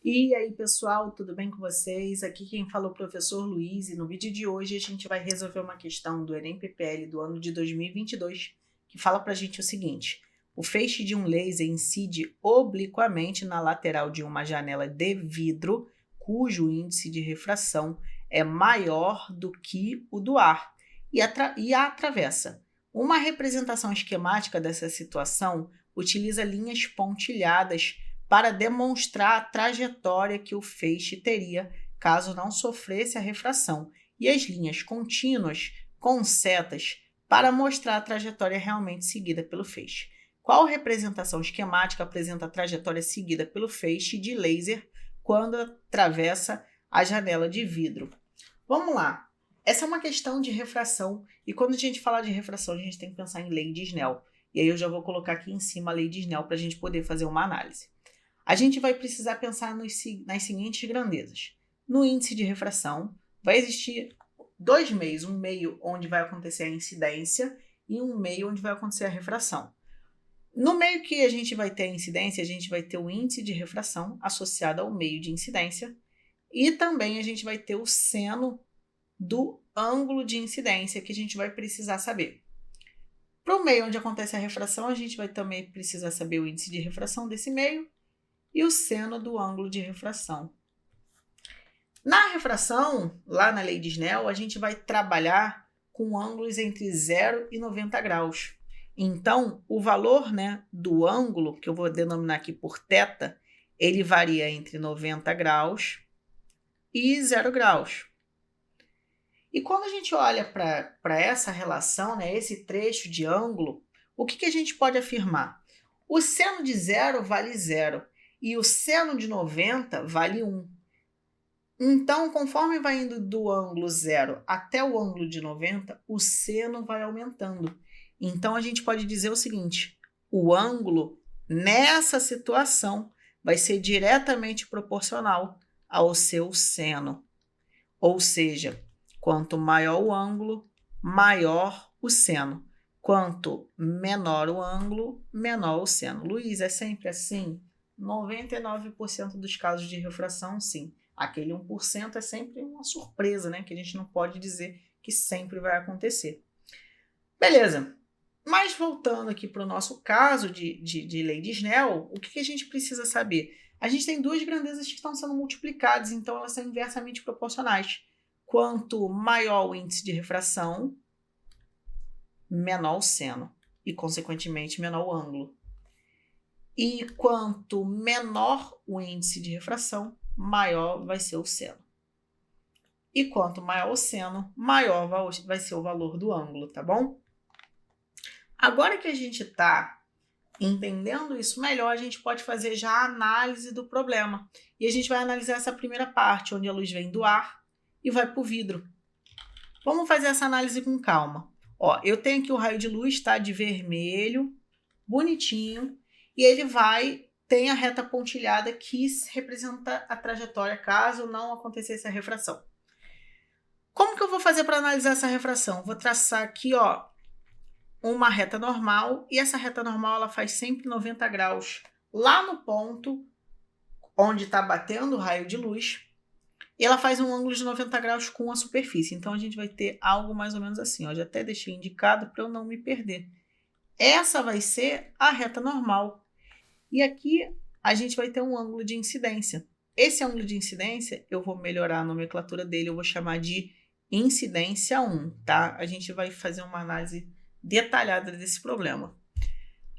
E aí, pessoal, tudo bem com vocês? Aqui quem fala é o professor Luiz e no vídeo de hoje a gente vai resolver uma questão do Enem PPL do ano de 2022 que fala pra gente o seguinte: o feixe de um laser incide obliquamente na lateral de uma janela de vidro cujo índice de refração é maior do que o do ar e a atravessa. Uma representação esquemática dessa situação utiliza linhas pontilhadas para demonstrar a trajetória que o feixe teria caso não sofresse a refração, e as linhas contínuas com setas para mostrar a trajetória realmente seguida pelo feixe. Qual representação esquemática apresenta a trajetória seguida pelo feixe de laser quando atravessa a janela de vidro? Vamos lá. Essa é uma questão de refração, e quando a gente fala de refração, a gente tem que pensar em lei de Snell. E aí eu já vou colocar aqui em cima a lei de Snell para a gente poder fazer uma análise. A gente vai precisar pensar nas seguintes grandezas. No índice de refração, vai existir dois meios, um meio onde vai acontecer a incidência e um meio onde vai acontecer a refração. No meio que a gente vai ter a incidência, a gente vai ter o índice de refração associado ao meio de incidência e também a gente vai ter o seno do ângulo de incidência que a gente vai precisar saber. Para o meio onde acontece a refração, a gente vai também precisar saber o índice de refração desse meio e o seno do ângulo de refração. Na refração, lá na lei de Snell, a gente vai trabalhar com ângulos entre 0 e 90 graus. Então, o valor, do ângulo, que eu vou denominar aqui por θ, ele varia entre 90 graus e 0 graus. E quando a gente olha para essa relação, esse trecho de ângulo, o que a gente pode afirmar? O seno de 0 vale 0. E o seno de 90 vale 1. Então, conforme vai indo do ângulo 0 até o ângulo de 90, o seno vai aumentando. Então, a gente pode dizer o seguinte: o ângulo, nessa situação, vai ser diretamente proporcional ao seu seno. Ou seja, quanto maior o ângulo, maior o seno. Quanto menor o ângulo, menor o seno. Luiz, é sempre assim? 99% dos casos de refração, sim. Aquele 1% é sempre uma surpresa, que a gente não pode dizer que sempre vai acontecer. Beleza. Mas voltando aqui para o nosso caso de lei de Snell, o que a gente precisa saber? A gente tem duas grandezas que estão sendo multiplicadas, então elas são inversamente proporcionais. Quanto maior o índice de refração, menor o seno e, consequentemente, menor o ângulo. E quanto menor o índice de refração, maior vai ser o seno. E quanto maior o seno, maior vai ser o valor do ângulo, tá bom? Agora que a gente está entendendo isso melhor, a gente pode fazer já a análise do problema. E a gente vai analisar essa primeira parte, onde a luz vem do ar e vai para o vidro. Vamos fazer essa análise com calma. Eu tenho aqui o raio de luz, tá? De vermelho, bonitinho. E ele tem a reta pontilhada que representa a trajetória caso não acontecesse a refração. Como que eu vou fazer para analisar essa refração? Vou traçar aqui, uma reta normal, e essa reta normal ela faz sempre 90 graus lá no ponto onde está batendo o raio de luz, e ela faz um ângulo de 90 graus com a superfície. Então a gente vai ter algo mais ou menos assim, já até deixei indicado para eu não me perder. Essa vai ser a reta normal. E aqui a gente vai ter um ângulo de incidência. Esse ângulo de incidência, eu vou melhorar a nomenclatura dele, eu vou chamar de incidência 1, tá? A gente vai fazer uma análise detalhada desse problema.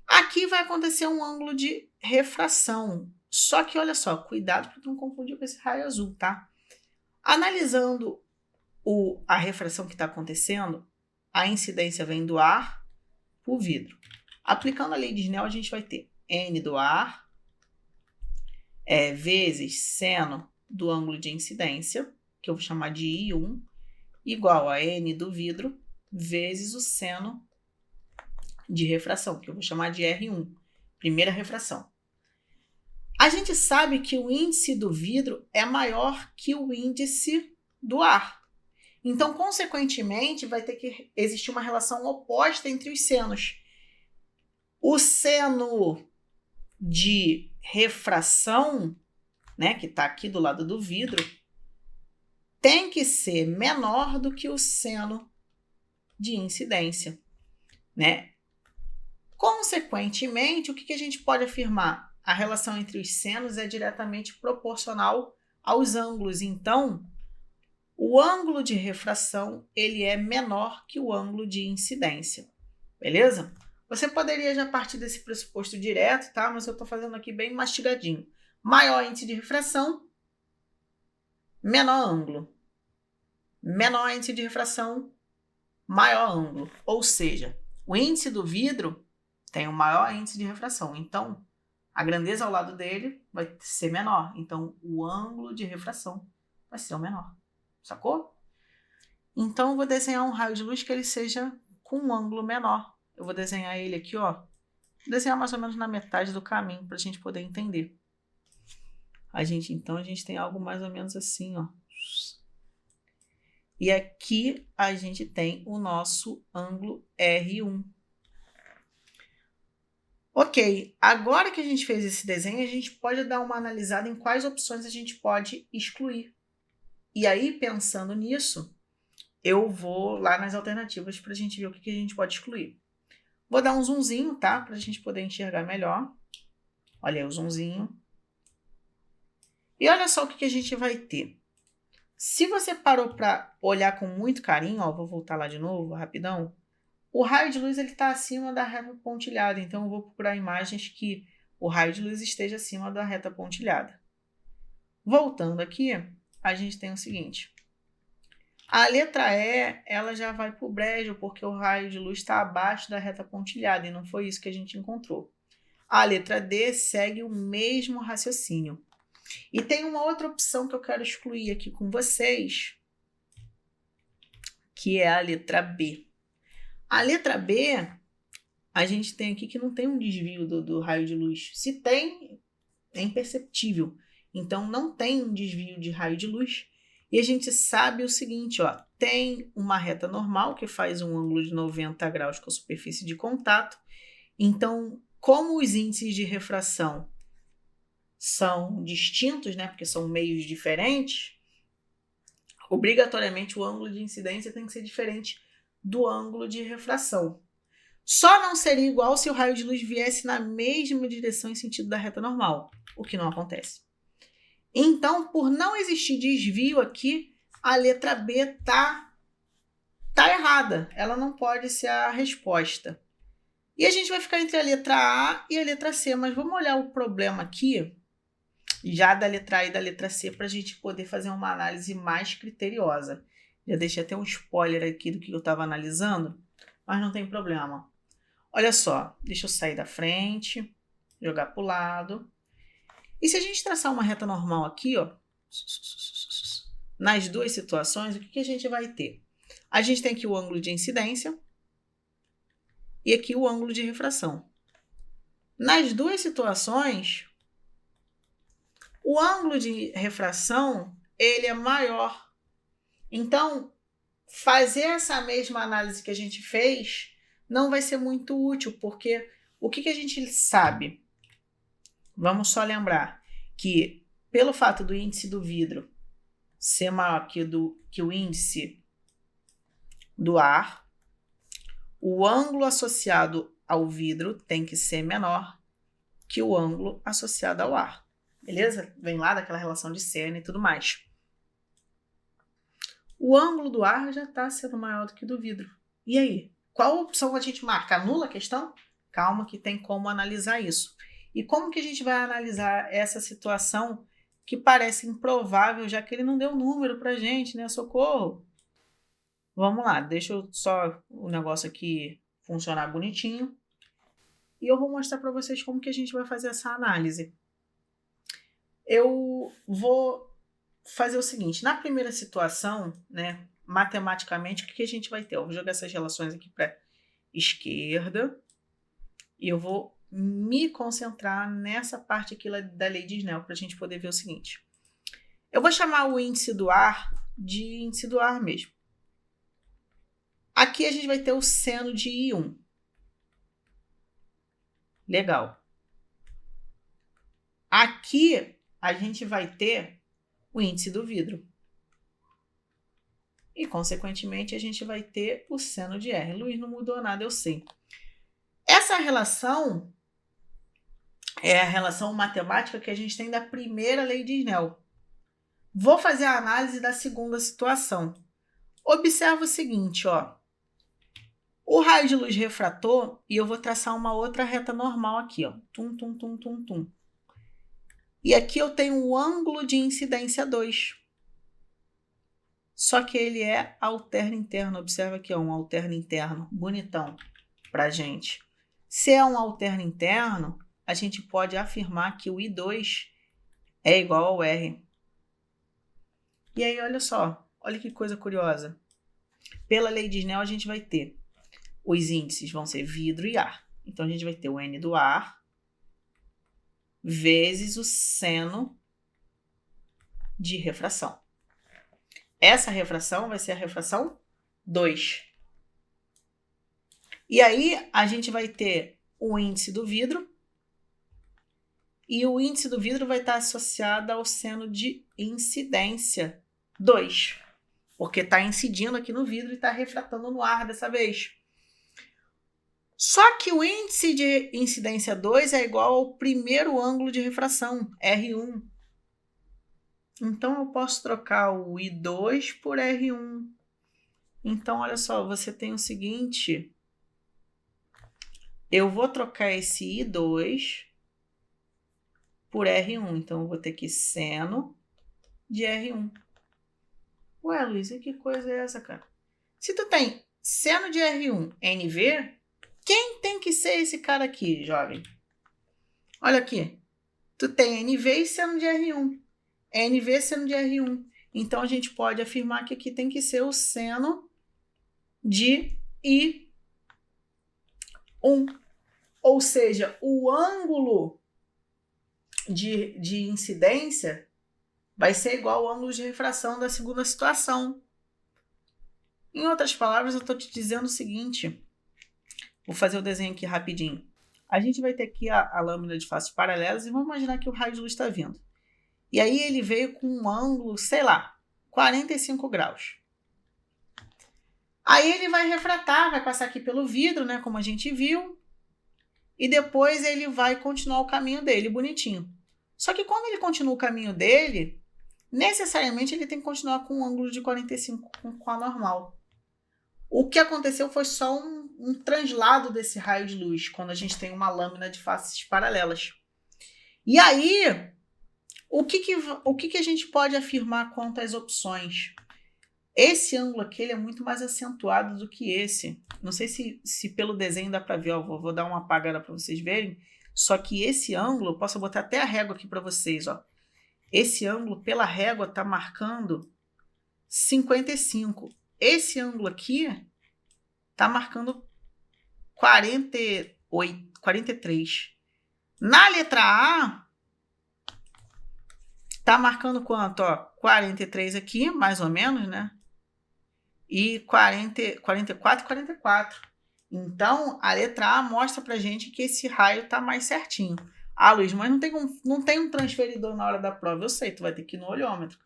Aqui vai acontecer um ângulo de refração. Só que, olha só, cuidado para não confundir com esse raio azul, tá? Analisando a refração que está acontecendo, a incidência vem do ar para o vidro. Aplicando a lei de Snell, a gente vai ter N do ar vezes seno do ângulo de incidência, que eu vou chamar de I1, igual a N do vidro, vezes o seno de refração, que eu vou chamar de R1, primeira refração. A gente sabe que o índice do vidro é maior que o índice do ar. Então, consequentemente, vai ter que existir uma relação oposta entre os senos. O seno de refração né, que está aqui do lado do vidro, tem que ser menor do que o seno de incidência, né? Consequentemente, o que a gente pode afirmar? A relação entre os senos é diretamente proporcional aos ângulos. Então, o ângulo de refração ele é menor que o ângulo de incidência. Beleza? Você poderia já partir desse pressuposto direto, tá? Mas eu estou fazendo aqui bem mastigadinho. Maior índice de refração, menor ângulo. Menor índice de refração, maior ângulo. Ou seja, o índice do vidro tem o maior índice de refração. Então, a grandeza ao lado dele vai ser menor. Então, o ângulo de refração vai ser o menor. Sacou? Então, eu vou desenhar um raio de luz que ele seja com um ângulo menor. Eu vou desenhar ele aqui, ó. Vou desenhar mais ou menos na metade do caminho para a gente poder entender. Então, a gente tem algo mais ou menos assim, ó. E aqui a gente tem o nosso ângulo R1. Ok, agora que a gente fez esse desenho, a gente pode dar uma analisada em quais opções a gente pode excluir. E aí, pensando nisso, eu vou lá nas alternativas para a gente ver o que a gente pode excluir. Vou dar um zoomzinho, tá? Para a gente poder enxergar melhor. Olha aí o zoomzinho. E olha só o que a gente vai ter. Se você parou para olhar com muito carinho, ó, vou voltar lá de novo, rapidão. O raio de luz está acima da reta pontilhada, então eu vou procurar imagens que o raio de luz esteja acima da reta pontilhada. Voltando aqui, a gente tem o seguinte. A letra E, ela já vai para o brejo, porque o raio de luz está abaixo da reta pontilhada, e não foi isso que a gente encontrou. A letra D segue o mesmo raciocínio. E tem uma outra opção que eu quero excluir aqui com vocês, que é a letra B. A letra B, a gente tem aqui que não tem um desvio do raio de luz. Se tem, é imperceptível. Então, não tem um desvio de raio de luz. E a gente sabe o seguinte, ó, tem uma reta normal que faz um ângulo de 90 graus com a superfície de contato. Então, como os índices de refração são distintos, né, porque são meios diferentes, obrigatoriamente o ângulo de incidência tem que ser diferente do ângulo de refração. Só não seria igual se o raio de luz viesse na mesma direção em sentido da reta normal, o que não acontece. Então, por não existir desvio aqui, a letra B tá errada. Ela não pode ser a resposta. E a gente vai ficar entre a letra A e a letra C, mas vamos olhar o problema aqui, já da letra A e da letra C, para a gente poder fazer uma análise mais criteriosa. Já deixei até um spoiler aqui do que eu estava analisando, mas não tem problema. Olha só, deixa eu sair da frente, jogar para o lado. E se a gente traçar uma reta normal aqui, ó, nas duas situações, o que a gente vai ter? A gente tem aqui o ângulo de incidência e aqui o ângulo de refração. Nas duas situações, o ângulo de refração ele é maior. Então, fazer essa mesma análise que a gente fez não vai ser muito útil, porque o que a gente sabe? Vamos só lembrar que, pelo fato do índice do vidro ser maior que o índice do ar, o ângulo associado ao vidro tem que ser menor que o ângulo associado ao ar. Beleza? Vem lá daquela relação de seno e tudo mais. O ângulo do ar já está sendo maior do que do vidro. E aí? Qual opção a gente marca? Anula a questão? Calma que tem como analisar isso. E como que a gente vai analisar essa situação que parece improvável, já que ele não deu número pra gente, né? Socorro! Vamos lá, deixa eu só o negócio aqui funcionar bonitinho. E eu vou mostrar para vocês como que a gente vai fazer essa análise. Eu vou fazer o seguinte, na primeira situação, né, matematicamente, o que a gente vai ter? Eu vou jogar essas relações aqui para esquerda e eu vou me concentrar nessa parte aqui da lei de Snell para a gente poder ver o seguinte. Eu vou chamar o índice do ar de índice do ar mesmo. Aqui a gente vai ter o seno de I1. Legal. Aqui a gente vai ter o índice do vidro. E, consequentemente, a gente vai ter o seno de R. Luiz, não mudou nada, eu sei. Essa relação é a relação matemática que a gente tem da primeira lei de Snell. Vou fazer a análise da segunda situação. Observa o seguinte, ó. O raio de luz refratou e eu vou traçar uma outra reta normal aqui, ó. Tum, tum, tum, tum, tum. E aqui eu tenho o ângulo de incidência 2. Só que ele é alterno interno. Observa aqui, ó, um alterno interno. Bonitão pra gente. Se é um alterno interno, a gente pode afirmar que o I2 é igual ao R. E aí, olha só. Olha que coisa curiosa. Pela lei de Snell, a gente vai ter os índices vão ser vidro e ar. Então, a gente vai ter o N do ar vezes o seno de refração. Essa refração vai ser a refração 2. E aí, a gente vai ter o índice do vidro. E o índice do vidro vai estar associado ao seno de incidência 2. Porque está incidindo aqui no vidro e está refratando no ar dessa vez. Só que o índice de incidência 2 é igual ao primeiro ângulo de refração, R1. Então, eu posso trocar o I2 por R1. Então, olha só, você tem o seguinte. Eu vou trocar esse I2 por R1. Então, eu vou ter aqui seno de R1. Ué, Luísa, que coisa é essa, cara? Se tu tem seno de R1, NV, quem tem que ser esse cara aqui, jovem? Olha aqui. Tu tem NV e seno de R1. NV seno de R1. Então, a gente pode afirmar que aqui tem que ser o seno de I1. Ou seja, o ângulo de incidência vai ser igual ao ângulo de refração da segunda situação. Em outras palavras, eu estou te dizendo o seguinte. Vou fazer o desenho aqui rapidinho. A gente vai ter aqui a lâmina de faces paralelas e vamos imaginar que o raio de luz está vindo. E aí ele veio com um ângulo, sei lá, 45 graus. Aí ele vai refratar, vai passar aqui pelo vidro, né, como a gente viu. E depois ele vai continuar o caminho dele, bonitinho. Só que quando ele continua o caminho dele, necessariamente ele tem que continuar com um ângulo de 45 com a normal. O que aconteceu foi só um translado desse raio de luz, quando a gente tem uma lâmina de faces paralelas. E aí, o que a gente pode afirmar quanto às opções? Esse ângulo aqui ele é muito mais acentuado do que esse. Não sei se pelo desenho dá para ver, ó, vou dar uma apagada para vocês verem. Só que esse ângulo, eu posso botar até a régua aqui para vocês, ó. Esse ângulo pela régua está marcando 55. Esse ângulo aqui está marcando 48, 43. Na letra A, está marcando quanto? Ó, 43 aqui, mais ou menos, né? E 44, 44. Então, a letra A mostra pra gente que esse raio está mais certinho. Ah, Luiz, mas não tem um transferidor na hora da prova. Eu sei, tu vai ter que ir no olhômetro.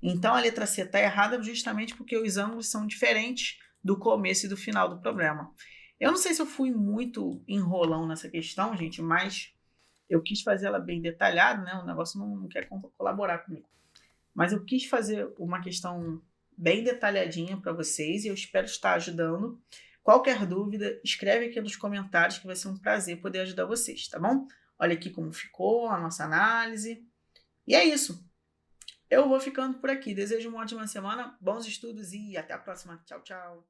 Então, a letra C está errada justamente porque os ângulos são diferentes do começo e do final do problema. Eu não sei se eu fui muito enrolão nessa questão, gente, mas eu quis fazer ela bem detalhada, né? O negócio não quer colaborar comigo. Mas eu quis fazer uma questão bem detalhadinha para vocês e eu espero estar ajudando. Qualquer dúvida, escreve aqui nos comentários que vai ser um prazer poder ajudar vocês, tá bom? Olha aqui como ficou a nossa análise. E é isso. Eu vou ficando por aqui. Desejo uma ótima semana, bons estudos e até a próxima. Tchau, tchau.